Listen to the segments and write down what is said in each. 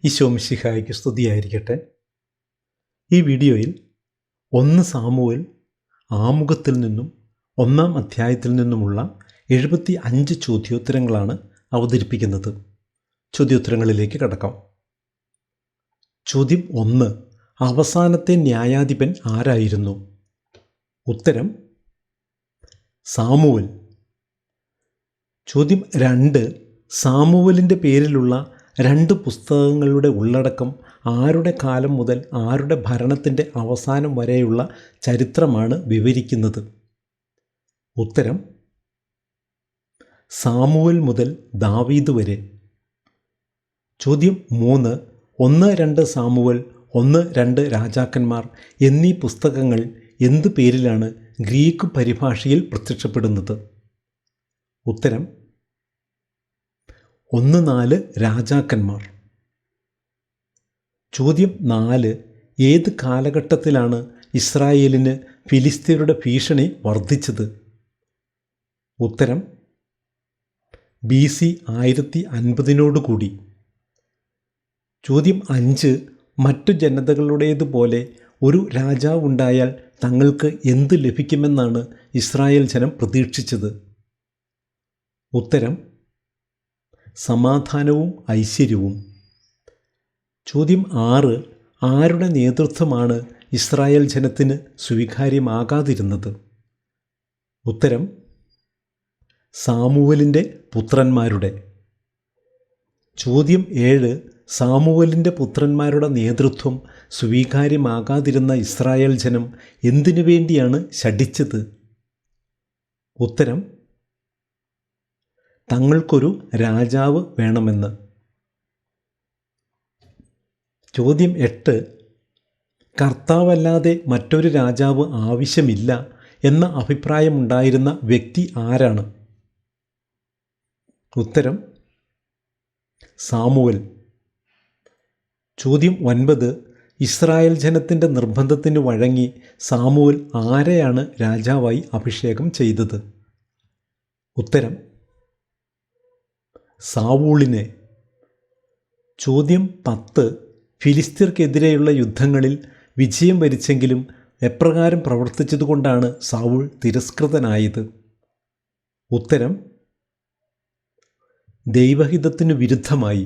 ഈശോ മിശിഹായ്ക്ക് സ്തുതിയായിരിക്കട്ടെ. ഈ വീഡിയോയിൽ 1 സാമുവേൽ ആമുഖത്തിൽ നിന്നും 1-ാം അധ്യായത്തിൽ നിന്നുമുള്ള 75 ചോദ്യോത്തരങ്ങളാണ് അവതരിപ്പിക്കുന്നത്. ചോദ്യോത്തരങ്ങളിലേക്ക് കടക്കാം. ചോദ്യം 1. അവസാനത്തെ ന്യായാധിപൻ ആരായിരുന്നു? ഉത്തരം സാമുവേൽ. ചോദ്യം 2. സാമുവേലിൻ്റെ പേരിലുള്ള 2 പുസ്തകങ്ങളുടെ ഉള്ളടക്കം ആരുടെ കാലം മുതൽ ആരുടെ ഭരണത്തിൻ്റെ അവസാനം വരെയുള്ള ചരിത്രമാണ് വിവരിക്കുന്നത്? ഉത്തരം സാമുവേൽ മുതൽ ദാവീദ് വരെ. ചോദ്യം 3. 1-2 സാമുവേൽ, 1-2 രാജാക്കന്മാർ എന്നീ പുസ്തകങ്ങൾ എന്ത് പേരിലാണ് ഗ്രീക്ക് പരിഭാഷയിൽ പ്രത്യക്ഷപ്പെടുന്നത്? ഉത്തരം 1-4 രാജാക്കന്മാർ. ചോദ്യം 4. ഏത് കാലഘട്ടത്തിലാണ് ഇസ്രായേലിന് ഫിലിസ്ത്യരുടെ ഭീഷണി വർദ്ധിച്ചത്? ഉത്തരം BC 1050 ചോദ്യം 5. മറ്റു ജനതകളുടേതുപോലെ ഒരു രാജാവുണ്ടായാൽ തങ്ങൾക്ക് എന്ത് ലഭിക്കുമെന്നാണ് ഇസ്രായേൽ ജനം പ്രതീക്ഷിച്ചത്? ഉത്തരം സമാധാനവും ഐശ്വര്യവും. ചോദ്യം 6. ആരുടെ നേതൃത്വമാണ് ഇസ്രായേൽ ജനത്തിന് സ്വീകാര്യമാകാതിരുന്നത്? ഉത്തരം സാമുവേലിൻ്റെ പുത്രന്മാരുടെ. ചോദ്യം 7. സാമുവേലിൻ്റെ പുത്രന്മാരുടെ നേതൃത്വം സ്വീകാര്യമാകാതിരുന്ന ഇസ്രായേൽ ജനം എന്തിനു വേണ്ടിയാണ് ശഠിച്ചത്? ഉത്തരം തങ്ങൾക്കൊരു രാജാവ് വേണമെന്ന്. ചോദ്യം 8. കർത്താവല്ലാതെ മറ്റൊരു രാജാവ് ആവശ്യമില്ല എന്ന അഭിപ്രായമുണ്ടായിരുന്ന വ്യക്തി ആരാണ്? ഉത്തരം സാമുവേൽ. ചോദ്യം 9. ഇസ്രായേൽ ജനത്തിൻ്റെ നിർബന്ധത്തിന് വഴങ്ങി സാമുവേൽ ആരെയാണ് രാജാവായി അഭിഷേകം ചെയ്തത്? ഉത്തരം സാവൂളിനെ. ചോദ്യം 10. ഫിലിസ്ത്യർക്കെതിരെയുള്ള യുദ്ധങ്ങളിൽ വിജയം വരിച്ചെങ്കിലും എപ്രകാരം പ്രവർത്തിച്ചതുകൊണ്ടാണ് സാവൂൾ തിരസ്കൃതനായത്? ഉത്തരം ദൈവഹിതത്തിനു വിരുദ്ധമായി.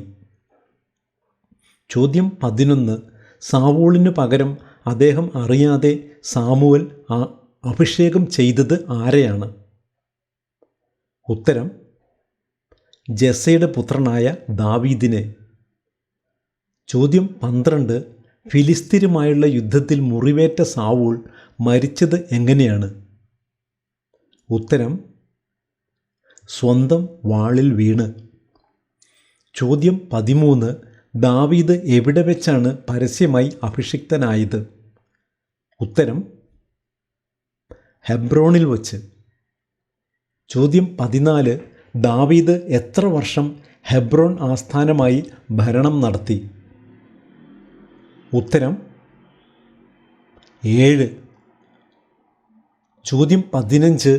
ചോദ്യം 11. സാവൂളിനു പകരം അദ്ദേഹം അറിയാതെ സാമുവേൽ അഭിഷേകം ചെയ്തത് ആരെയാണ്? ഉത്തരം ജെസ്സയുടെ പുത്രനായ ദാവീദിനെ. ചോദ്യം 12. ഫിലിസ്ത്യരുമായുള്ള യുദ്ധത്തിൽ മുറിവേറ്റ സാവൂൾ മരിച്ചത് എങ്ങനെയാണ്? ഉത്തരം സ്വന്തം വാളിൽ വീണ്. ചോദ്യം 13. ദാവീദ് എവിടെ വെച്ചാണ് പരസ്യമായി അഭിഷിക്തനായത്? ഉത്തരം ഹെബ്രോണിൽ വച്ച്. ചോദ്യം 14. ദാവീദ് എത്ര വർഷം ഹെബ്രോൺ ആസ്ഥാനമായി ഭരണം നടത്തി? ഉത്തരം 7. ചോദ്യം 15.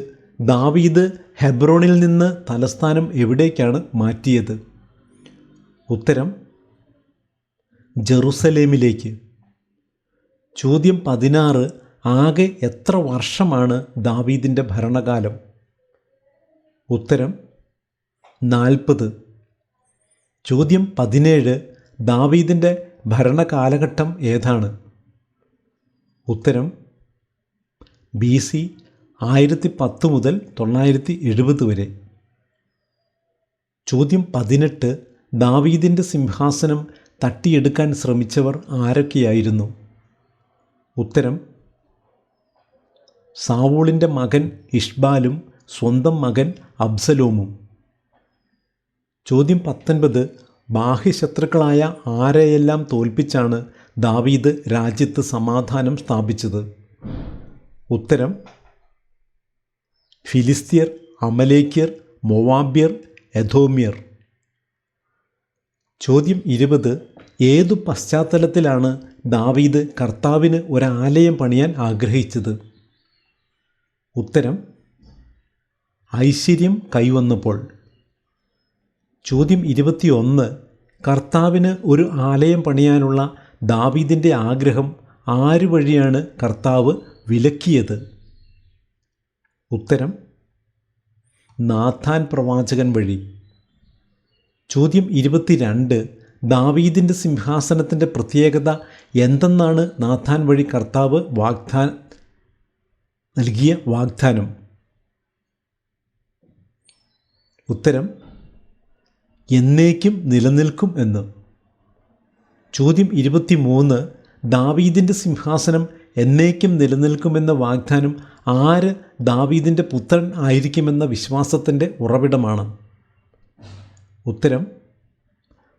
ദാവീദ് ഹെബ്രോണിൽ നിന്ന് തലസ്ഥാനം എവിടേക്കാണ് മാറ്റിയത്? ഉത്തരം ജെറുസലേമിലേക്ക്. ചോദ്യം 16. ആകെ എത്ര വർഷമാണ് ദാവീദിൻ്റെ ഭരണകാലം? ഉത്തരം 40. ചോദ്യം 17. ദാവീദിൻ്റെ ഭരണകാലഘട്ടം ഏതാണ്? ഉത്തരം BC 1010 മുതൽ 970 വരെ. ചോദ്യം 18. ദാവീദിൻ്റെ സിംഹാസനം തട്ടിയെടുക്കാൻ ശ്രമിച്ചവർ ആരൊക്കെയായിരുന്നു? ഉത്തരം സാവൂളിൻ്റെ മകൻ ഇഷ്ബാലും സ്വന്തം മകൻ അബ്സലോമും. ചോദ്യം 19. ബാഹ്യശത്രുക്കളായ ആരെയെല്ലാം തോൽപ്പിച്ചാണ് ദാവീദ് രാജ്യത്ത് സമാധാനം സ്ഥാപിച്ചത്? ഉത്തരം ഫിലിസ്ത്യർ, അമലേക്യർ, മൊവാബ്യർ, എദോമ്യർ. ചോദ്യം 20. ഏതു പശ്ചാത്തലത്തിലാണ് ദാവീദ് കർത്താവിന് ഒരാലയം പണിയാൻ ആഗ്രഹിച്ചത്? ഉത്തരം ഐശ്വര്യം കൈവന്നപ്പോൾ. ചോദ്യം 21. കർത്താവിന് ഒരു ആലയം പണിയാനുള്ള ദാവീദിൻ്റെ ആഗ്രഹം ആര് വഴിയാണ് കർത്താവ് വിലക്കിയത്? ഉത്തരം നാഥാൻ പ്രവാചകൻ വഴി. ചോദ്യം 22. ദാവീദിൻ്റെ സിംഹാസനത്തിൻ്റെ പ്രത്യേകത എന്തെന്നാണ് നാഥാൻ വഴി കർത്താവ് നൽകിയ വാഗ്ദാനം? ഉത്തരം എന്നേക്കും നിലനിൽക്കും എന്ന്. ചോദ്യം 23. ദാവീദിൻ്റെ സിംഹാസനം എന്നേക്കും നിലനിൽക്കുമെന്ന വാഗ്ദാനം ആര് ദാവീദിൻ്റെ പുത്രൻ ആയിരിക്കുമെന്ന വിശ്വാസത്തിൻ്റെ ഉറവിടമാണ്? ഉത്തരം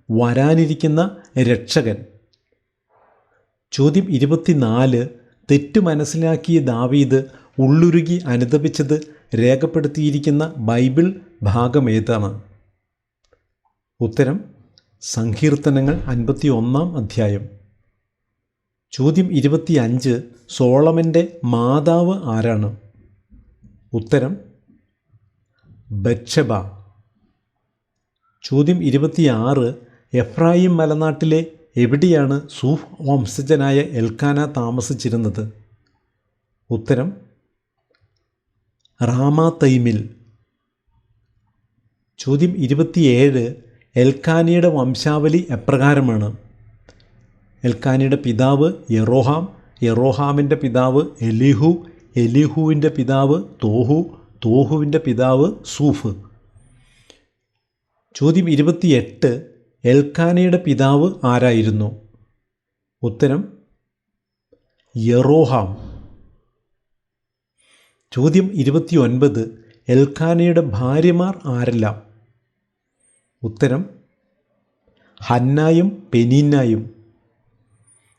വരാനിരിക്കുന്ന രക്ഷകൻ. ചോദ്യം 24. തെറ്റ് മനസ്സിലാക്കിയ ദാവീദ് ഉള്ളുരുകി അനുതപിച്ചത് രേഖപ്പെടുത്തിയിരിക്കുന്ന ബൈബിൾ ഭാഗം ഏതാണ്? ഉത്തരം സങ്കീർത്തനങ്ങൾ 51-ാം അധ്യായം. ചോദ്യം 25. സോളമൻ്റെ മാതാവ് ആരാണ്? ഉത്തരം ബത്ശബ. ചോദ്യം 26. എഫ്രായിം മലനാട്ടിലെ എവിടെയാണ് സൂഫ് വംശജനായ എൽക്കാന താമസിച്ചിരുന്നത്? ഉത്തരം റാമാതൈമിൽ. ചോദ്യം 27. എൽക്കാനയുടെ വംശാവലി എപ്രകാരമാണ്? എൽക്കാനയുടെ പിതാവ് യെറോഹാം, യെറോഹാമിൻ്റെ പിതാവ് എലിഹു, എലിഹുവിൻ്റെ പിതാവ് തോഹു, തോഹുവിൻ്റെ പിതാവ് സൂഫ്. ചോദ്യം 28. എൽക്കാനയുടെ പിതാവ് ആരായിരുന്നു? ഉത്തരം യെറോഹാം. ചോദ്യം 29. എൽക്കാനയുടെ ഭാര്യമാർ ആരെല്ലാം? ഉത്തരം ഹന്നായും പെനീന്നായും.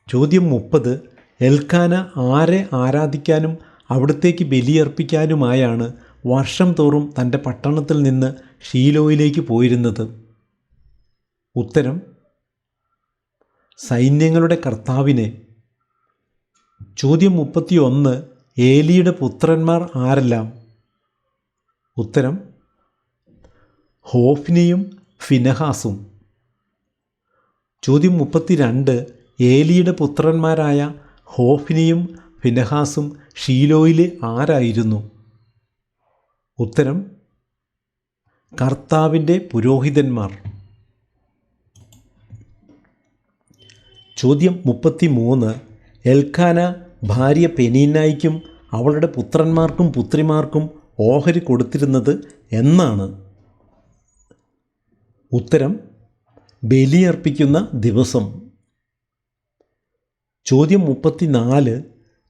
ചോദ്യം 30. എൽക്കാന ആരെ ആരാധിക്കാനും അവിടത്തേക്ക് ബലിയർപ്പിക്കാനുമായാണ് വർഷം തോറും തൻ്റെ പട്ടണത്തിൽ നിന്ന് ഷീലോയിലേക്ക് പോയിരുന്നത്? ഉത്തരം സൈന്യങ്ങളുടെ കർത്താവിനെ. ചോദ്യം 31. ഏലിയുടെ പുത്രന്മാർ ആരെല്ലാം? ഉത്തരം ഹോഫ്നിയും ഫിനഹാസും. ചോദ്യം 32. ഏലിയുടെ പുത്രന്മാരായ ഹോഫ്നിയും ഫിനഹാസും ഷീലോയിലെ ആരായിരുന്നു? ഉത്തരം കർത്താവിൻ്റെ പുരോഹിതന്മാർ. ചോദ്യം 33. എൽക്കാന ഭാര്യ പെനീന്നായ്ക്കും അവളുടെ പുത്രന്മാർക്കും പുത്രിമാർക്കും ഓഹരി കൊടുത്തിരുന്നത് എന്നാണ്? ഉത്തരം ബലിയർപ്പിക്കുന്ന ദിവസം. ചോദ്യം 34.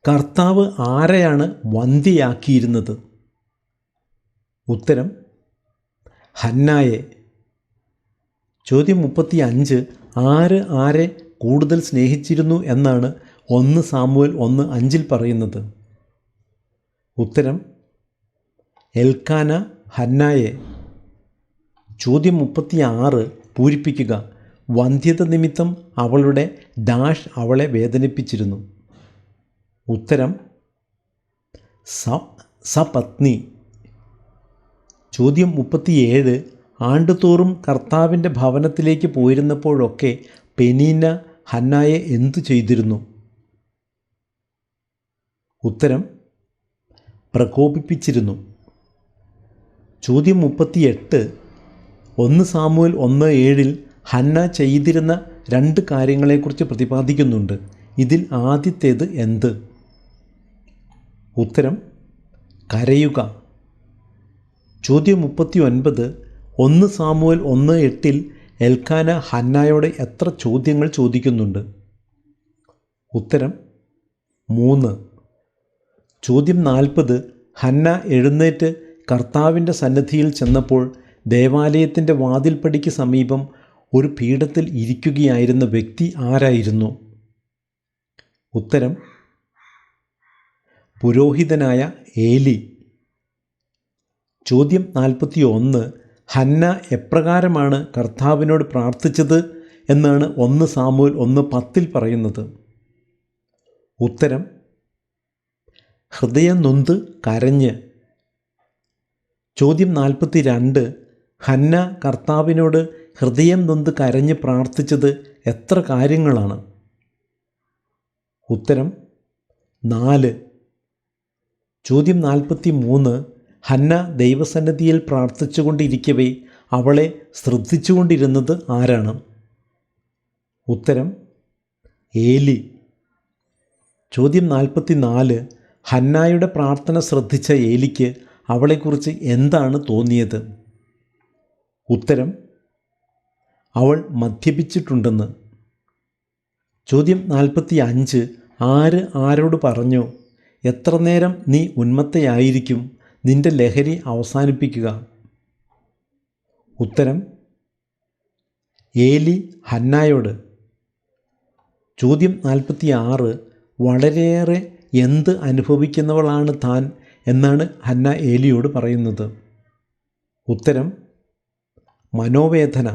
കർത്താവ് ആരെയാണ് വന്ധ്യയാക്കിയിരുന്നത്? ഉത്തരം ഹന്നായെ. ചോദ്യം 35. ആരെ കൂടുതൽ സ്നേഹിച്ചിരുന്നു എന്നാണ് 1 സാമുവേൽ 1:5 പറയുന്നത്? ഉത്തരം എൽക്കാന ഹന്നായെ. ചോദ്യം 36 പൂരിപ്പിക്കുക. വന്ധ്യത നിമിത്തം അവളുടെ ഡാഷ് അവളെ വേദനിപ്പിച്ചിരുന്നു. ഉത്തരം സപത്നി. ചോദ്യം 37 ആണ്ടുതോറും കർത്താവിൻ്റെ ഭവനത്തിലേക്ക് പോയിരുന്നപ്പോഴൊക്കെ പെനീന്ന ഹന്നായെ എന്തു ചെയ്തിരുന്നു? ഉത്തരം പ്രകോപിപ്പിച്ചിരുന്നു. ചോദ്യം 38 1 സാമുവേൽ 1:7 ഹന്ന ചെയ്തിരുന്ന 2 കാര്യങ്ങളെക്കുറിച്ച് പ്രതിപാദിക്കുന്നുണ്ട്. ഇതിൽ ആദ്യത്തേത് എന്ത്? ഉത്തരം കരയുക. ചോദ്യം 39 1 സാമുവേൽ 1:8 എൽക്കാന ഹന്നായോട് എത്ര ചോദ്യങ്ങൾ ചോദിക്കുന്നുണ്ട്? ഉത്തരം 3. ചോദ്യം 40 ഹന്ന എഴുന്നേറ്റ് കർത്താവിൻ്റെ സന്നിധിയിൽ ചെന്നപ്പോൾ ദേവാലയത്തിൻ്റെ വാതിൽപ്പടിക്ക് സമീപം ഒരു പീഠത്തിൽ ഇരിക്കുകയായിരുന്ന വ്യക്തി ആരായിരുന്നു? ഉത്തരം പുരോഹിതനായ ഏലി. ചോദ്യം 41 ഹന്ന എപ്രകാരമാണ് കർത്താവിനോട് പ്രാർത്ഥിച്ചത് എന്നാണ് 1 സാമുവേൽ 1:10 പറയുന്നത്? ഉത്തരം ഹൃദയം നൊന്ത് കരഞ്ഞ്. ചോദ്യം 42 ഹന്ന കർത്താവിനോട് ഹൃദയം നൊന്ത് കരഞ്ഞ് പ്രാർത്ഥിച്ചത് എത്ര കാര്യങ്ങളാണ്? ഉത്തരം 4. ചോദ്യം 43. ഹന്ന ദൈവസന്നിധിയിൽ പ്രാർത്ഥിച്ചുകൊണ്ടിരിക്കവേ അവളെ ശ്രദ്ധിച്ചുകൊണ്ടിരുന്നത് ആരാണ്? ഉത്തരം ഏലി. ചോദ്യം 44. ഹന്നായുടെ പ്രാർത്ഥന ശ്രദ്ധിച്ച ഏലിക്ക് അവളെക്കുറിച്ച് എന്താണ് തോന്നിയത്? ഉത്തരം അവൾ മദ്യപിച്ചിട്ടുണ്ടെന്ന്. ചോദ്യം 45. ആര് ആരോട് പറഞ്ഞു? എത്ര നേരം നീ ഉന്മത്തയായിരിക്കും? നിന്റെ ലഹരി അവസാനിപ്പിക്കുക. ഉത്തരം ഏലി ഹന്നായോട്. ചോദ്യം 46. വളരെയേറെ എന്ത് അനുഭവിക്കുന്നവളാണ് താൻ എന്നാണ് ഹന്ന ഏലിയോട് പറയുന്നത്? ഉത്തരം മനോവേദന.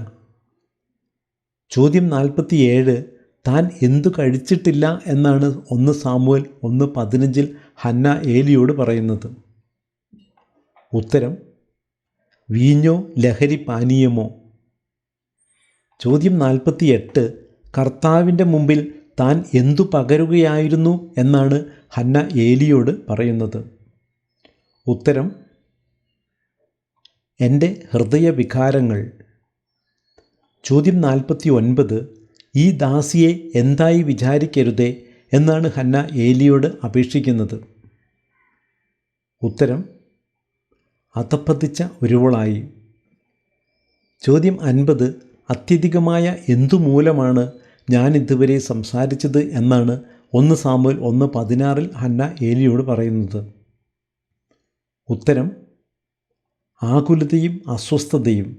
ചോദ്യം 47. താൻ എന്തു കഴിച്ചിട്ടില്ല എന്നാണ് 1 സാമുവേൽ 1:15 ഹന്ന ഏലിയോട് പറയുന്നത്? ഉത്തരം വീഞ്ഞോ ലഹരി പാനീയമോ. ചോദ്യം 48. കർത്താവിൻ്റെ മുമ്പിൽ താൻ എന്തു പകരുകയായിരുന്നു എന്നാണ് ഹന്ന ഏലിയോട് പറയുന്നത്? ഉത്തരം എൻ്റെ ഹൃദയവികാരങ്ങൾ. ചോദ്യം 49. ഈ ദാസിയെ എന്തായി വിചാരിക്കരുതേ എന്നാണ് ഹന്ന ഏലിയോട് അപേക്ഷിക്കുന്നത്? ഉത്തരം അധപ്പതിച്ച ഒരുവളായി. ചോദ്യം 50. അത്യധികമായ എന്തുമൂലമാണ് ഞാൻ ഇതുവരെ സംസാരിച്ചത് എന്നാണ് 1 സാമുവേൽ 1:16 ഹന്ന ഏലിയോട് പറയുന്നത്? ഉത്തരം ആകുലതയും അസ്വസ്ഥതയും.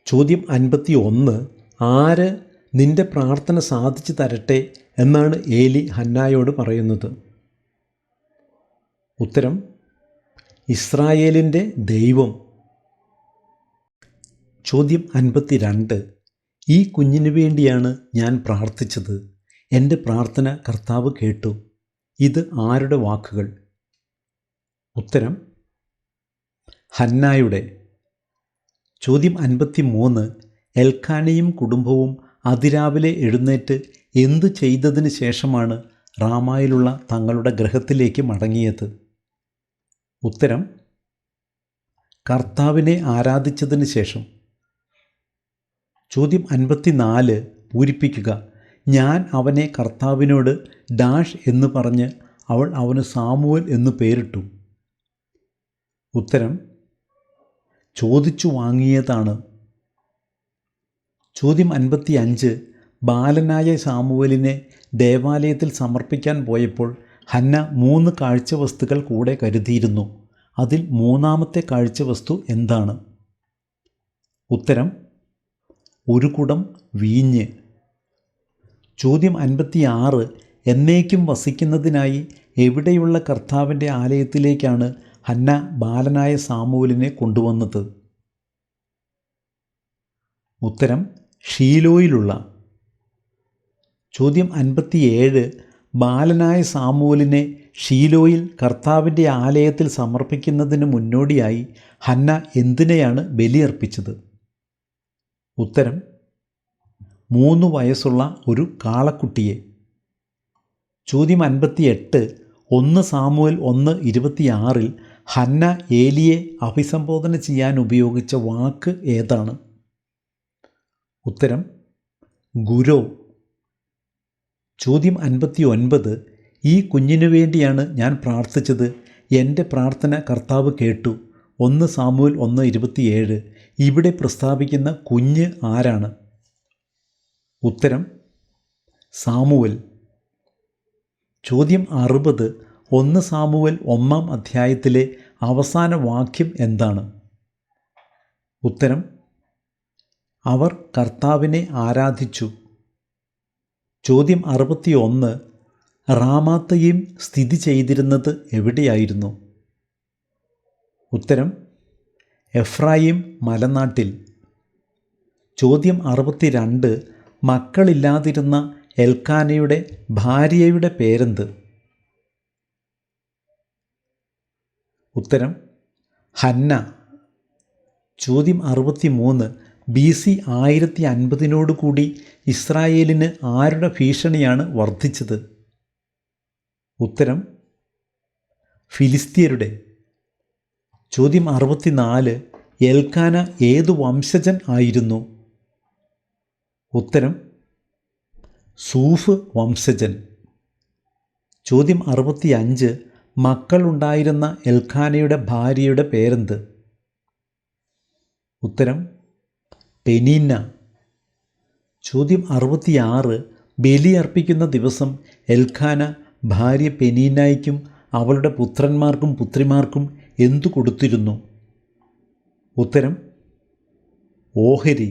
ചോദ്യം 51. ആര് നിന്റെ പ്രാർത്ഥന സാധിച്ചു തരട്ടെ എന്നാണ് ഏലി ഹന്നായോട് പറയുന്നത്? ഉത്തരം ഇസ്രായേലിൻ്റെ ദൈവം. ചോദ്യം 52. ഈ കുഞ്ഞിനു വേണ്ടിയാണ് ഞാൻ പ്രാർത്ഥിച്ചത്. എൻ്റെ പ്രാർത്ഥന കർത്താവ് കേട്ടു. ഇത് ആരുടെ വാക്കുകൾ? ഉത്തരം ഹന്നായുടെ. ചോദ്യം 53. എൽക്കാനയും കുടുംബവും അതിരാവിലെ എഴുന്നേറ്റ് എന്തു ചെയ്തതിന് ശേഷമാണ് റാമായിലുള്ള തങ്ങളുടെ ഗൃഹത്തിലേക്ക് മടങ്ങിയത്? ഉത്തരം കർത്താവിനെ ആരാധിച്ചതിന് ശേഷം. ചോദ്യം 54. പൂരിപ്പിക്കുക. ഞാൻ അവനെ കർത്താവിനോട് ഡാഷ് എന്ന് പറഞ്ഞ് അവൾ അവന് സാമുവേൽ എന്ന് പേരിട്ടു. ഉത്തരം ചോദിച്ചു വാങ്ങിയതാണ്. ചോദ്യം 55. ബാലനായ സാമുവേലിനെ ദേവാലയത്തിൽ സമർപ്പിക്കാൻ പോയപ്പോൾ ഹന്ന 3 കാഴ്ചവസ്തുക്കൾ കൂടെ കരുതിയിരുന്നു. അതിൽ 3-ാമത്തെ കാഴ്ചവസ്തു എന്താണ്? ഉത്തരം ഒരു കുടം വീഞ്ഞ്. ചോദ്യം 56. എന്നേക്കും വസിക്കുന്നതിനായി എവിടെയുള്ള കർത്താവിൻ്റെ ആലയത്തിലേക്കാണ് ഹന്ന ബാലനായ സാമുവേലിനെ കൊണ്ടുവന്നത്? ഉത്തരം ഷീലോയിലുള്ള. ചോദ്യം 57. ബാലനായ സാമുവേലിനെ ഷീലോയിൽ കർത്താവിൻ്റെ ആലയത്തിൽ സമർപ്പിക്കുന്നതിന് മുന്നോടിയായി ഹന്ന എന്തിനെയാണ് ബലിയർപ്പിച്ചത്? ഉത്തരം 3 വയസ്സുള്ള ഒരു കാളക്കുട്ടിയെ. ചോദ്യം 58. 1 സാമുവേൽ 1:26 ഹന്ന ഏലിയെ അഭിസംബോധന ചെയ്യാൻ ഉപയോഗിച്ച വാക്ക് ഏതാണ്? ഉത്തരം ഗുരോ. ചോദ്യം 59. ഈ കുഞ്ഞിനു വേണ്ടിയാണ് ഞാൻ പ്രാർത്ഥിച്ചത്. എൻ്റെ പ്രാർത്ഥന കർത്താവ് കേട്ടു. 1 സാമുവേൽ 1:27 ഇവിടെ പ്രസ്താവിക്കുന്ന കുഞ്ഞ് ആരാണ്? ഉത്തരം സാമുവേൽ. ചോദ്യം 60. 1 സാമുവേൽ 1-ാം അധ്യായത്തിലെ അവസാന വാക്യം എന്താണ്? ഉത്തരം അവർ കർത്താവിനെ ആരാധിച്ചു. ചോദ്യം 61. റാമാത്തയും സ്ഥിതി ചെയ്തിരുന്നത് എവിടെയായിരുന്നു? ഉത്തരം എഫ്രായിം മലനാട്ടിൽ. ചോദ്യം 62. മക്കളില്ലാതിരുന്ന എൽക്കാനയുടെ ഭാര്യയുടെ പേരെന്ത്? ഉത്തരം ഹന്ന. ചോദ്യം 63. BC 1050 കൂടി ഇസ്രായേലിന് ആരുടെ ഭീഷണിയാണ് വർദ്ധിച്ചത്? ഉത്തരം ഫിലിസ്തീയരുടെ. ചോദ്യം 64. എൽക്കാന ഏതു വംശജൻ ആയിരുന്നു? ഉത്തരം സൂഫ് വംശജൻ. ചോദ്യം 65. മക്കളുണ്ടായിരുന്ന എൽക്കാനയുടെ ഭാര്യയുടെ പേരെന്ത്? ഉത്തരം പെനീന്ന. ചോദ്യം 66. ബലി അർപ്പിക്കുന്ന ദിവസം എൽക്കാന ഭാര്യ പെനീന്നായ്ക്കും അവളുടെ പുത്രന്മാർക്കും പുത്രിമാർക്കും എന്തു കൊടുത്തിരുന്നു? ഉത്തരം ഓഹരി.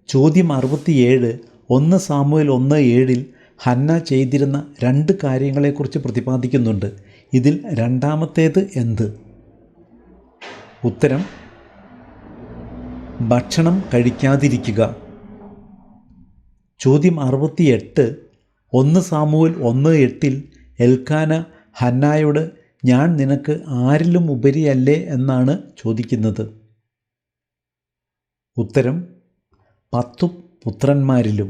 ചോദ്യം 67. 1 സാമുവേൽ 1:7 ഹന്ന ചെയ്തിരുന്ന 2 കാര്യങ്ങളെക്കുറിച്ച് പ്രതിപാദിക്കുന്നുണ്ട്. ഇതിൽ രണ്ടാമത്തേത് എന്ത്? ഉത്തരം ഭക്ഷണം കഴിക്കാതിരിക്കുക. ചോദ്യം 68. 1 സാമുവേൽ 1:8 എൽക്കാന ഹന്നായോട് ഞാൻ നിനക്ക് ആരിലും ഉപരിയല്ലേ എന്നാണ് ചോദിക്കുന്നത്? ഉത്തരം 10 പുത്രന്മാരിലും.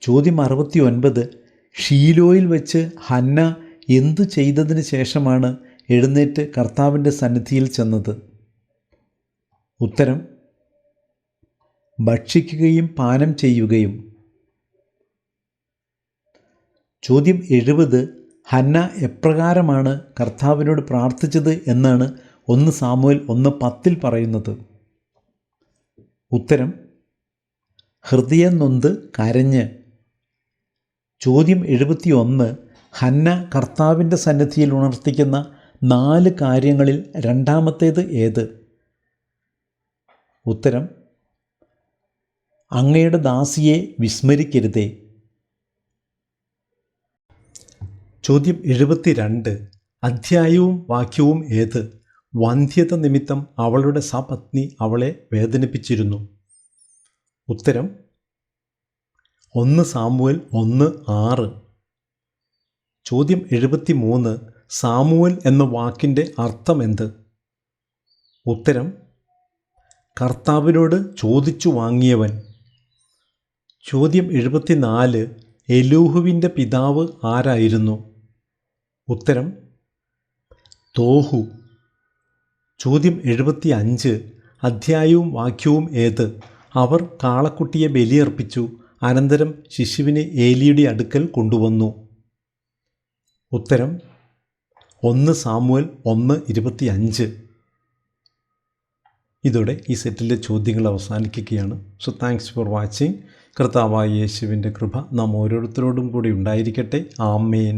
ചോദ്യം 69. ഷീലോയിൽ വെച്ച് ഹന്ന എന്തു ചെയ്തതിന് ശേഷമാണ് എഴുന്നേറ്റ് കർത്താവിൻ്റെ സന്നിധിയിൽ ചെന്നത്? ഉത്തരം ഭക്ഷിക്കുകയും പാനം ചെയ്യുകയും. ചോദ്യം 70. ഹന്ന എപ്രകാരമാണ് കർത്താവിനോട് പ്രാർത്ഥിച്ചത് എന്നാണ് 1 സാമുവേൽ 1:10 പറയുന്നത്? ഉത്തരം ഹൃദയം നൊന്ത് കരഞ്ഞ്. ചോദ്യം 71. ഹന്ന കർത്താവിൻ്റെ സന്നിധിയിൽ ഉണർത്തിക്കുന്ന 4 കാര്യങ്ങളിൽ രണ്ടാമത്തേത് ഏത്? ഉത്തരം അങ്ങയുടെ ദാസിയെ വിസ്മരിക്കരുതേ. ചോദ്യം 72. അധ്യായവും വാക്യവും ഏത്? വന്ധ്യത നിമിത്തം അവളുടെ സപത്നി അവളെ വേദനിപ്പിച്ചിരുന്നു. ഉത്തരം 1 സാമുവേൽ 1:6. ചോദ്യം 73. സാമുവേൽ എന്ന വാക്കിൻ്റെ അർത്ഥം എന്ത്? ഉത്തരം കർത്താവിനോട് ചോദിച്ചു വാങ്ങിയവൻ. ചോദ്യം 74. എലൂഹുവിൻ്റെ പിതാവ് ആരായിരുന്നു? ഉത്തരം തോഹു. ചോദ്യം 75. അധ്യായവും വാക്യവും ഏത്? അവർ കാളക്കുട്ടിയെ ബലിയർപ്പിച്ചു, അനന്തരം ശിശുവിനെ ഏലിയുടെ അടുക്കൽ കൊണ്ടുവന്നു. ഉത്തരം 1 സാമുവേൽ 1:25. ഇതോടെ ഈ സെറ്റിലെ ചോദ്യങ്ങൾ അവസാനിക്കുകയാണ്. So thanks for watching. കർത്താവായ യേശുവിൻ്റെ കൃപ നാം ഓരോരുത്തരോടും കൂടി ഉണ്ടായിരിക്കട്ടെ. ആമേൻ.